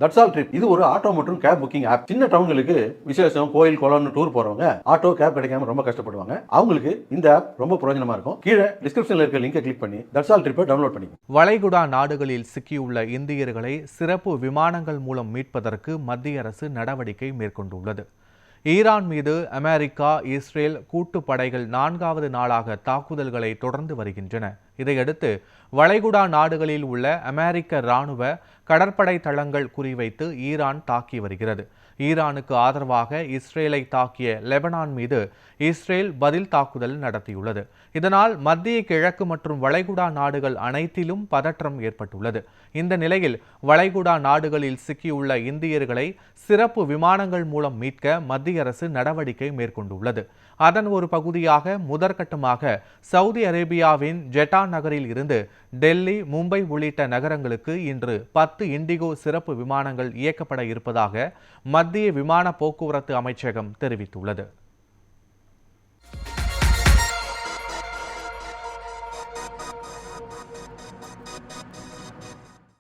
That's all trip இது ஒரு auto மற்றும் கேப் புக்கிங் ஆப். சின்ன டவுன்களுக்கு விசேஷம், கோயில், குளம்னு டூர் போறவங்க ஆட்டோ கேப் கிடைக்காம ரொம்ப கஷ்டப்படுவாங்க. அவங்களுக்கு இந்த ஆப் ரொம்ப பிரயோஜனமா இருக்கும். கீழே டிஸ்கிரிப்ஷன்ல இருக்க லிங்கை கிளிக் பண்ணி தட்ஸ் ஆல் ட்ரிப்பை டவுன்லோட் பண்ணிக்கோங்க. வளைகுடா நாடுகளில் சிக்கியுள்ள இந்தியர்களை சிறப்பு விமானங்கள் மூலம் மீட்பதற்கு மத்திய அரசு நடவடிக்கை மேற்கொண்டுள்ளது. ஈரான் மீது அமெரிக்கா, இஸ்ரேல் கூட்டுப்படைகள் 4வது நாளாக தாக்குதல்களை தொடர்ந்து வருகின்றன. இதையடுத்து வளைகுடா நாடுகளில் உள்ள அமெரிக்க இராணுவ கடற்படை தளங்கள் குறிவைத்து ஈரான் தாக்கி வருகிறது. ஈரானுக்கு ஆதரவாக இஸ்ரேலை தாக்கிய லெபனான் மீது இஸ்ரேல் பதில் தாக்குதல் நடத்தியுள்ளது. இதனால் மத்திய கிழக்கு மற்றும் வளைகுடா நாடுகள் அனைத்திலும் பதற்றம் ஏற்பட்டுள்ளது. இந்த நிலையில் வளைகுடா நாடுகளில் சிக்கியுள்ள இந்தியர்களை சிறப்பு விமானங்கள் மூலம் மீட்க மத்திய அரசு நடவடிக்கை மேற்கொண்டுள்ளது. அதன் ஒரு பகுதியாக முதற்கட்டமாக சவுதி அரேபியாவின் ஜெட்டா நகரில் இருந்து டெல்லி, மும்பை உள்ளிட்ட நகரங்களுக்கு இன்று 10 இண்டிகோ சிறப்பு விமானங்கள் இயக்கப்பட இருப்பதாக மத்திய விமான போக்குவரத்து அமைச்சகம் தெரிவித்துள்ளது.